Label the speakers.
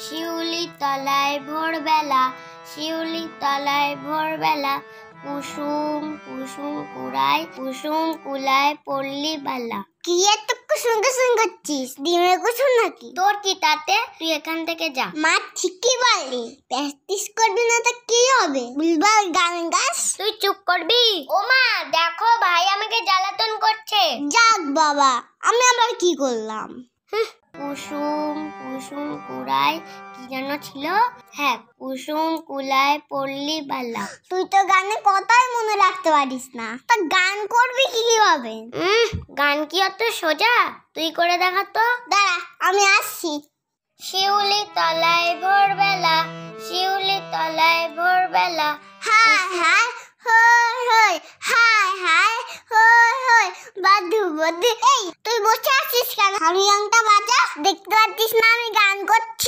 Speaker 1: শিউলি তলায় ভোরবেলা, শিউলি তলায় ভোরবেলা, কুসুম কুসুম কুড়ায়, কুসুম কুলায় পল্লী বালা। কি এত কুসুম কুসুম করছিস? ডিমের কুসুম নাকি? তোর কি তাতে? তুই এখান থেকে যা। মা ঠিকই বলে, প্র্যাকটিস করবি না তো কি হবে? বুলবাল গান গাস। তুই চুপ করবি? ও মা দেখো, ভাই আমাকে জ্বালাতন করছে। যাক বাবা, আমি আবার কি করলাম? কুসুম কুসুম কুড়ায়, কি যেন ছিল? হ্যাঁ, কুসুম কুলায় পল্লী বালা। তুই তো গানে কথাই মনে রাখতে পারিস না, তা গান করবি কিভাবে? গান কি অত সোজা? তুই করে দেখা তো। দাঁড়া, আমি আসছি। শিউলি তলায় ভোরবেলা, শিউলি তলায় ভোরবেলা, হায় হায় হই হই, হায় হায় হই হই, বাদু বাদু। এই তুই বসে আছিস কেন? হারমোনিয়ামটা বাজা। দেখতে পাচ্ছিস না আমি গান করছি?